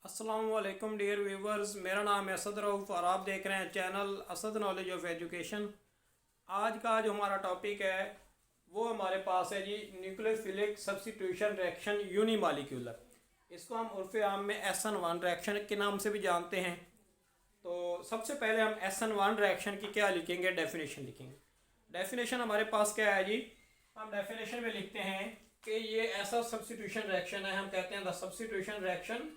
अस्सलाम वालेकुम dear viewers, मेरा नाम है असद रऊफ़ और आप देख रहे हैं channel Asad knowledge of education. आज का जो हमारा टॉपिक है वो हमारे पास है जी न्यूक्लियोफिलिक सब्स्टिट्यूशन रिएक्शन यूनिमॉलिक्यूलर। इसको हम उर्फ़ आम में SN1 रिएक्शन के नाम से भी जानते हैं। तो सबसे पहले हम SN1 रिएक्शन की क्या लिखेंगे, डेफिनेशन लिखेंगे। डेफिनेशन हमारे पास क्या है जी, हम डेफिनेशन में लिखते हैं कि ये ऐसा सब्स्टिट्यूशन रिएक्शन है, हम कहते हैं द सब्स्टिट्यूशन रिएक्शन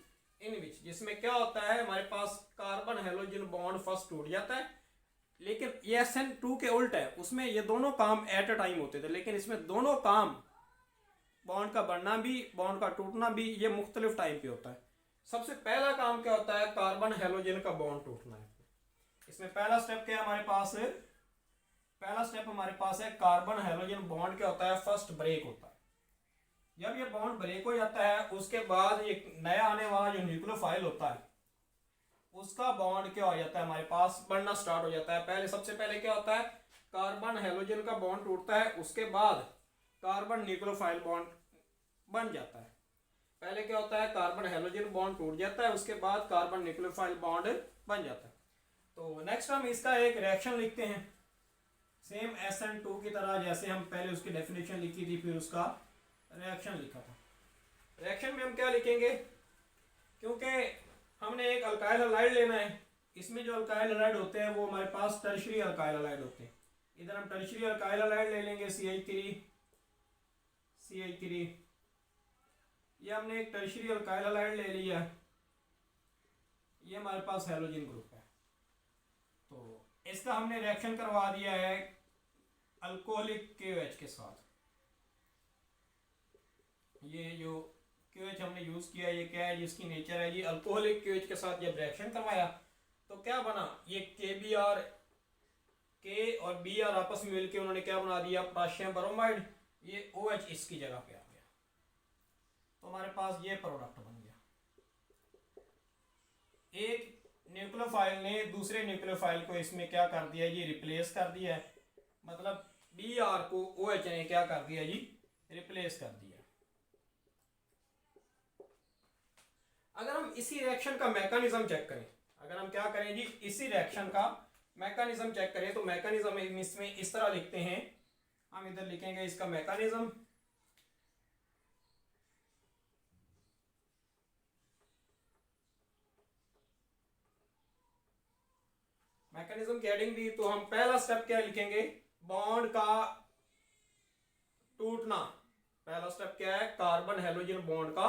इन विच, जिसमें क्या होता है हमारे पास कार्बन हेलोजन बॉन्ड फर्स्ट टूट जाता है। लेकिन ये SN2 के उल्ट है, उसमें ये दोनों काम एट अ टाइम होते थे, लेकिन इसमें दोनों काम बॉन्ड का बढ़ना भी बॉन्ड का टूटना भी ये मुख्तलिफ टाइम पे होता है। सबसे पहला काम क्या होता है, कार्बन हेलोजन का बॉन्ड टूटना है। इसमें पहला स्टेप क्या है हमारे पास, पहला स्टेप हमारे पास है कार्बन हेलोजन बॉन्ड क्या होता है, फर्स्ट ब्रेक होता है। जब ये बॉन्ड ब्रेक हो जाता है उसके बाद ये नया आने वाला जो न्यूक्लियोफाइल होता है उसका बॉन्ड क्या हो जाता है, हमारे पास बढ़ना स्टार्ट हो जाता है। पहले सबसे पहले क्या होता है, कार्बन हेलोजन का बॉन्ड टूटता है, उसके बाद कार्बन न्यूक्लियोफाइल बॉन्ड बन जाता है। पहले क्या होता है, कार्बन हेलोजन बॉन्ड टूट जाता है, उसके बाद कार्बन न्यूक्लियोफाइल बॉन्ड बन जाता है। तो नेक्स्ट हम इसका एक रिएक्शन लिखते हैं सेम SN2 की तरह, जैसे हम पहले उसकी डेफिनेशन लिखी थी फिर उसका रिएक्शन लिखा था। रिएक्शन में हम क्या लिखेंगे, क्योंकि हमने एक अल्काइल हलाइड लेना है, इसमें जो अल्काइल हलाइड होते हैं वो हमारे पास टर्शियरी अल्काइल हलाइड होते हैं। इधर हम टर्शियरी अल्काइल हलाइड ले लेंगे CH3। ये हमने एक टर्शियरी अल्काइल हलाइड ले लिया, ये हमारे पास हेलोजन ग्रुप है। तो इसका हमने रिएक्शन करवा दिया है अल्कोहलिक KOH के साथ। ये जो KOH हमने यूज किया ये क्या है, जिसकी नेचर है जी अल्कोहलिक KOH के साथ जब रिएक्शन करवाया तो क्या बना, ये KBr K और Br आपस में मिलकर उन्होंने क्या बना दिया, पोटेशियम ब्रोमाइड। ये OH इसकी जगह पे आ गया, तो हमारे पास ये प्रोडक्ट बन गया। एक न्यूक्लियोफाइल ने दूसरे न्यूक्लियोफाइल को इसमें क्या कर दिया जी, रिप्लेस कर दिया है। मतलब Br को OH ने क्या कर दिया जी, रिप्लेस कर दिया। अगर हम इसी रिएक्शन का मैकेनिज्म चेक करें, अगर हम क्या करें जी, इसी रिएक्शन का मैकेनिज्म चेक करें तो मैकेनिज्म इसमें इस तरह लिखते हैं, हम इधर लिखेंगे इसका मैकेनिज्म। मैकेनिज्म की हेडिंग दी तो हम पहला स्टेप क्या लिखेंगे, बॉन्ड का टूटना। पहला स्टेप क्या है, कार्बन हेलोजन बॉन्ड का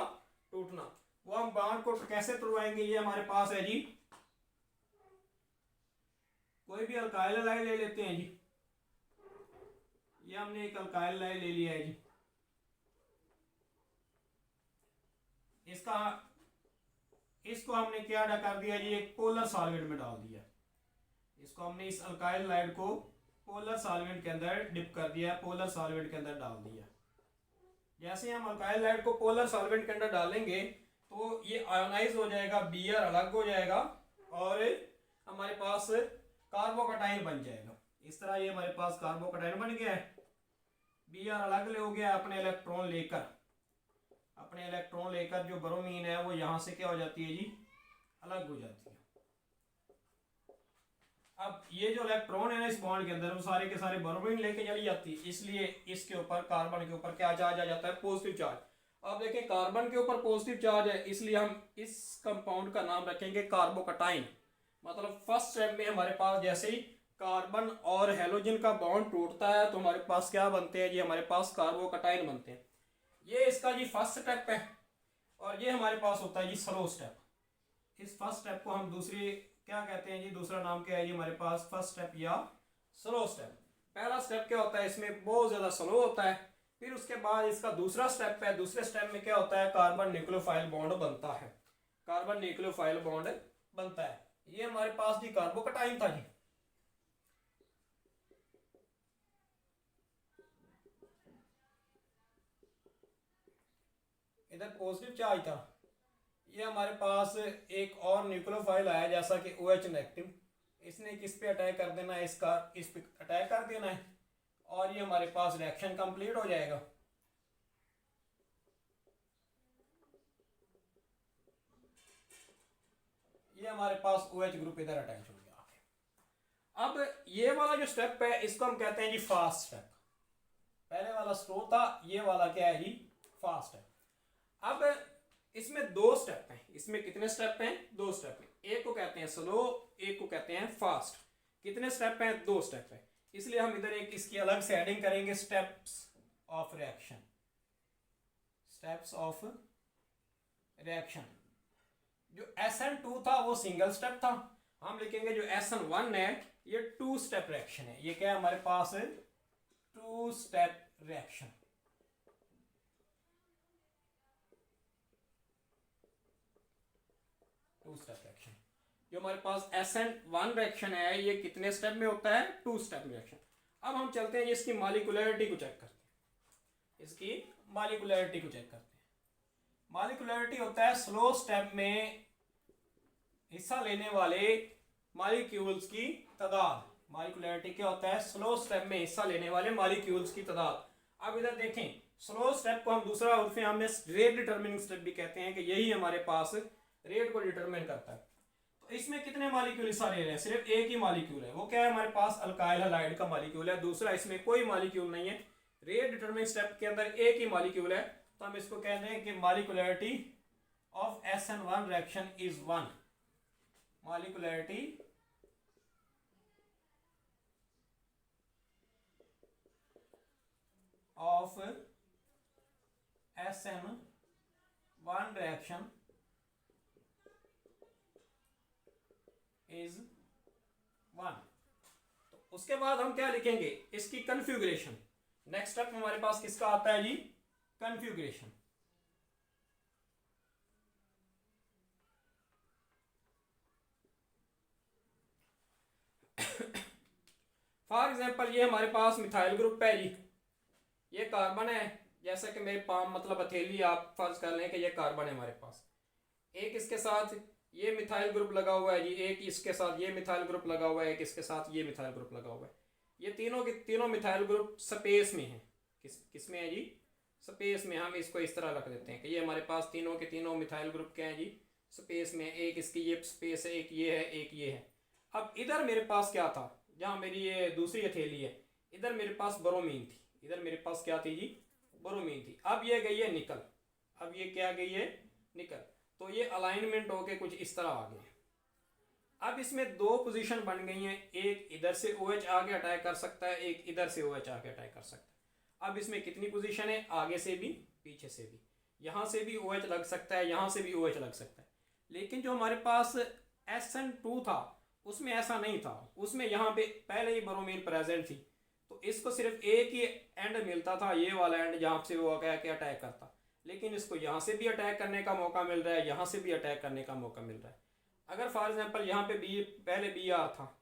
टूटना। वो हम बॉन्ड को कैसे तोड़वाएंगे, ये हमारे पास है जी, कोई भी अल्काइल हलाइड ले लेते हैं जी। ये हमने एक अल्काइल हलाइड ले लिया है जी, इसको हमने क्या कर दिया जी, एक पोलर सॉल्वेंट में डाल दिया। इसको हमने इस अल्काइल हलाइड को पोलर सॉल्वेंट के अंदर डिप कर दिया, पोलर सॉल्वेंट के अंदर डाल दिया। जैसे हम अल्काइल हलाइड को पोलर सॉल्वेंट के अंदर डालेंगे तो ये आयोनाइज हो जाएगा, Br अलग हो जाएगा और हमारे पास कार्बोकटाइन बन जाएगा। इस तरह ये हमारे पास कार्बोकटाइन बन गया है। Br अलग हो गया अपने इलेक्ट्रॉन लेकर जो ब्रोमीन है वो यहां से क्या हो जाती है जी, अलग हो जाती है। अब ये जो इलेक्ट्रॉन है ना इस बॉन्ड के अंदर वो सारे के सारे ब्रोमीन लेके चली जाती है, इसलिए इसके ऊपर कार्बन के ऊपर क्या चार्ज आ जाता है, पॉजिटिव चार्ज। अब देखें कार्बन के ऊपर पॉजिटिव चार्ज है, इसलिए हम इस कंपाउंड का नाम रखेंगे कार्बोकटाइन। मतलब फर्स्ट स्टेप में हमारे पास जैसे ही कार्बन और हेलोजन का बॉन्ड टूटता है तो हमारे पास क्या बनते हैं जी, हमारे पास कार्बोकटाइन बनते हैं। ये इसका जी फर्स्ट स्टेप है और ये हमारे पास होता है जी स्लो स्टेप। इस फर्स्ट स्टेप को हम दूसरी क्या कहते हैं जी, दूसरा नाम क्या है जी हमारे पास, फर्स्ट स्टेप या स्लो स्टेप। पहला स्टेप क्या होता है, इसमें बहुत ज्यादा स्लो होता है। फिर उसके बाद इसका दूसरा स्टेप है, दूसरे स्टेप में क्या होता है, कार्बन न्यूक्लियोफाइल बॉन्ड बनता है, कार्बन न्यूक्लियोफाइल बॉन्ड बनता है। ये हमारे पास जी कार्बोकटाइन था जी। इधर पॉजिटिव चार्ज था, ये हमारे पास एक और न्यूक्लियोफाइल आया जैसा कि OH नेगेटिव, इसने किस पे अटैक कर देना है, इस पे अटैक कर देना है और ये हमारे पास रिएक्शन कंप्लीट हो जाएगा। ये हमारे पास OH ग्रुप इधर अटैच हो गया। अब ये वाला जो स्टेप है इसको हम कहते हैं जी फास्ट स्टेप। पहले वाला स्लो था, ये वाला क्या है जी, फास्ट है। अब इसमें दो स्टेप हैं। इसमें कितने स्टेप हैं? दो स्टेप हैं। एक को कहते हैं स्लो, एक को कहते हैं फास्ट। कितने स्टेप हैं? दो स्टेप है। इसलिए हम इधर एक इसकी अलग से हेडिंग करेंगे, steps of reaction. Steps of reaction. जो SN2 था वो सिंगल स्टेप था, हम लिखेंगे जो SN1 है ये 2 स्टेप रिएक्शन है। ये क्या है हमारे पास? 2 स्टेप रिएक्शन। जो हमारे पास SN1 रिएक्शन है ये कितने स्टेप में होता है? 2 स्टेप रिएक्शन। अब हम चलते हैं इसकी मॉलिक्यूलरिटी को चेक करते हैं। इसकी मॉलिक्यूलरिटी को चेक करते हैं। मॉलिक्यूलरिटी होता है स्लो स्टेप में हिस्सा लेने वाले मॉलिक्यूल्स की तादाद। मॉलिक्यूलरिटी क्या होता है? स्लो स्टेप में हिस्सा लेने वाले मॉलिक्यूल्स की तादाद। अब इधर देखें, स्लो स्टेप को हम दूसरा उर्फ में रेट डिटरमिनिंग स्टेप भी कहते हैं कि यही हमारे पास रेट को डिटरमिन करता है। तो इसमें कितने मॉलिक्यूल हिस्सा ले रहे हैं? सिर्फ एक ही मॉलिक्यूल है। वो क्या है हमारे पास? अल्काइल हैलाइड का मॉलिक्यूल है। दूसरा इसमें कोई मॉलिक्यूल नहीं है। रेट डिटरमिनिंग स्टेप के अंदर एक ही मॉलिक्यूल है, तो हम इसको कहते हैं कि molecularity of SN1 reaction is 1। Molecularity of SN1 reaction is 1। तो उसके बाद हम क्या लिखेंगे? इसकी कन्फिगरेशन। नेक्स्ट स्टेप हमारे पास किसका आता है जी? कन्फिगरेशन। फॉर एग्जाम्पल ये हमारे पास मिथाइल ग्रुप है जी, ये कार्बन है। जैसे कि मेरे पास मतलब हथेली आप फर्ज कर लें कि ये कार्बन है हमारे पास। एक इसके साथ ये मिथाइल ग्रुप लगा हुआ है जी, एक इसके साथ ये मिथाइल ग्रुप लगा हुआ है, एक इसके साथ ये मिथाइल ग्रुप लगा हुआ है। ये तीनों के तीनों मिथाइल ग्रुप स्पेस में हैं। किस में है जी? स्पेस में। हम इसको इस तरह रख देते हैं कि ये हमारे पास तीनों के तीनों मिथाइल ग्रुप क्या है जी? स्पेस में। एक इसकी ये स्पेस है, एक ये है, एक ये है। अब इधर मेरे पास क्या था? जहाँ मेरी ये दूसरी हथेली है, इधर मेरे पास ब्रोमीन थी। इधर मेरे पास क्या थी जी? ब्रोमीन थी। अब ये गई है निकल। अब ये क्या गई है? निकल। तो ये अलाइनमेंट होके कुछ इस तरह आ गए। अब इसमें दो पोजीशन बन गई हैं। एक इधर से OH आगे अटैक कर सकता है, एक इधर से OH आगे अटैक कर सकता है। अब इसमें कितनी पोजीशन है? आगे से भी, पीछे से भी। यहाँ से भी OH लग सकता है, यहाँ से भी OH लग सकता है। लेकिन जो हमारे पास SN2 था उसमें ऐसा नहीं था। उसमें यहाँ पे पहले ही ब्रोमीन प्रेजेंट थी, तो इसको सिर्फ एक ही एंड मिलता था, ये वाला एंड, जहाँ से वो क्या अटैक करता। लेकिन इसको यहाँ से भी अटैक करने का मौका मिल रहा है, यहाँ से भी अटैक करने का मौका मिल रहा है। अगर फॉर एग्जांपल यहाँ पे पहले BR था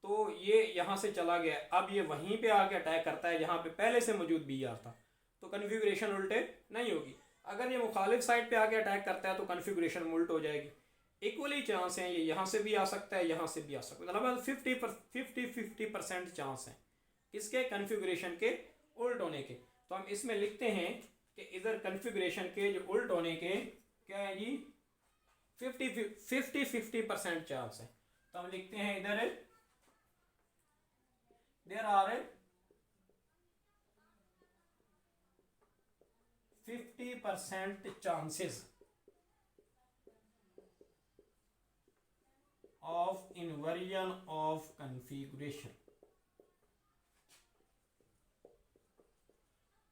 तो ये यहाँ से चला गया, अब ये वहीं पे आके अटैक करता है जहाँ पे पहले से मौजूद BR था, तो कन्फिगरेशन उल्टे नहीं होगी। अगर ये मुखालिफ साइड पे आके अटैक करता है तो कन्फिगरेशन उल्ट हो जाएगी। इक्वली चांस हैं, ये यहाँ से भी आ सकता है, यहाँ से भी आ सकता है। मतलब 50% चांस है इसके कन्फिगरेशन के उल्ट होने के। तो हम इसमें लिखते हैं कि इधर कन्फिगरेशन के जो उल्ट होने के क्या है जी? 50% चांस है। तो हम लिखते हैं इधर there are 50% chances of inversion of configuration.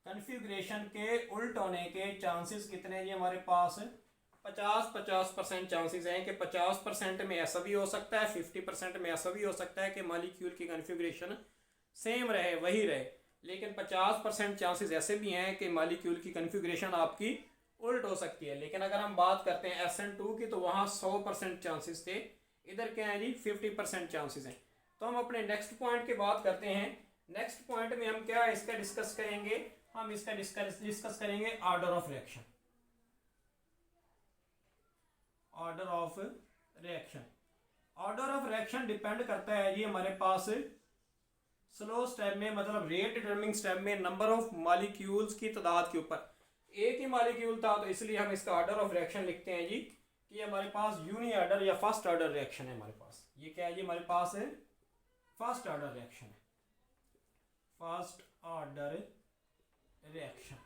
Configuration के उल्ट होने के चांसेस कितने हैं जी हमारे पास? 50% चांसेस हैं कि 50% में ऐसा भी हो सकता है, 50% में ऐसा भी हो सकता है कि मॉलिक्यूल की कन्फिगरेशन सेम रहे, वही रहे। लेकिन 50% चांसेस ऐसे भी हैं कि मॉलिक्यूल की कन्फिगरेशन आपकी उल्ट हो सकती है। लेकिन अगर हम बात करते हैं SN2 की तो वहाँ 100% चांसेस थे, इधर क्या है जी? 50% चांसेस हैं। तो हम अपने नेक्स्ट पॉइंट की बात करते हैं। नेक्स्ट पॉइंट में हम क्या इसका डिस्कस करेंगे? हम इसका डिस्कस करेंगे order of reaction. Order of reaction. Order of reaction depend करता है जी हमारे पास स्लो स्टेप में, मतलब रेट डिटरमिनिंग स्टेप में, नंबर ऑफ मॉलिक्यूल्स की तादाद के ऊपर। एक ही मॉलिक्यूल था तो इसलिए हम इसका ऑर्डर ऑफ रिएक्शन लिखते हैं जी कि हमारे पास यूनी ऑर्डर या फर्स्ट ऑर्डर रिएक्शन है हमारे पास। ये क्या है? ये हमारे पास है फर्स्ट ऑर्डर रिएक्शन है, फर्स्ट ऑर्डर रिएक्शन।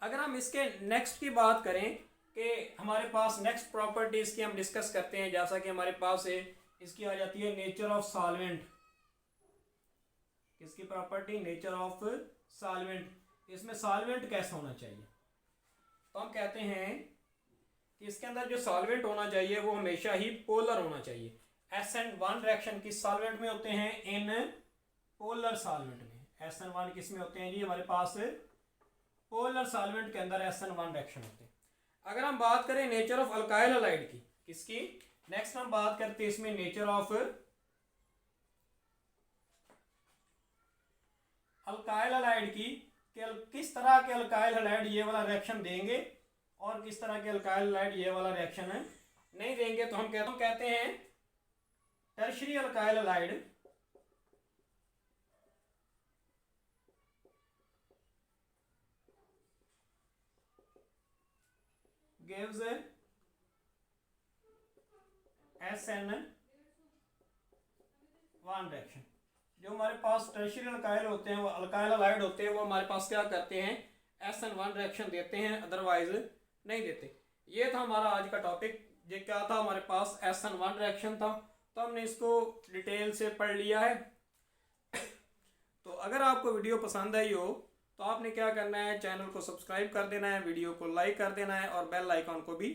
अगर हम इसके नेक्स्ट की बात करें कि हमारे पास नेक्स्ट प्रॉपर्टीज की हम डिस्कस करते हैं, जैसा कि हमारे पास है इसकी आ जाती है नेचर ऑफ सॉल्वेंट। किसकी प्रॉपर्टी? Nature of solvent. इसमें सॉल्वेंट कैसा होना चाहिए? तो हम कहते हैं कि इसके अंदर जो सॉल्वेंट होना चाहिए वो हमेशा ही पोलर होना चाहिए। SN1 रिएक्शन किस सॉल्वेंट में होते हैं? इन पोलर सॉल्वेंट में। SN1 किस में होते हैं जी? हमारे पास पोलर सॉल्वेंट के अंदर SN1 रिएक्शन होते हैं। अगर हम बात करें नेचर ऑफ अल्काइल हैलाइड की, किसकी? नेक्स्ट हम बात करते हैं इसमें नेचर ऑफ अल्काइल हैलाइड की, किस तरह के अल्काइल हैलाइड ये वाला रिएक्शन देंगे और किस तरह के अल्काइल हैलाइड ये वाला रिएक्शन नहीं देंगे। तो हम कहते हैं tertiary alkyl halide gives SN1 reaction. जो हमारे पास टर्शियरी अल्काइल होते हैं, वो अल्काइल हैलाइड होते हैं, वो हमारे पास क्या करते हैं? SN1 रिएक्शन देते हैं, अदरवाइज नहीं देते। ये था हमारा आज का टॉपिक। ये क्या था? हमारे पास SN1 रिएक्शन था, तो हमने इसको डिटेल से पढ़ लिया है। तो अगर आपको वीडियो पसंद आई हो तो आपने क्या करना है? चैनल को सब्सक्राइब कर देना है, वीडियो को लाइक कर देना है और बेल आइकॉन को भी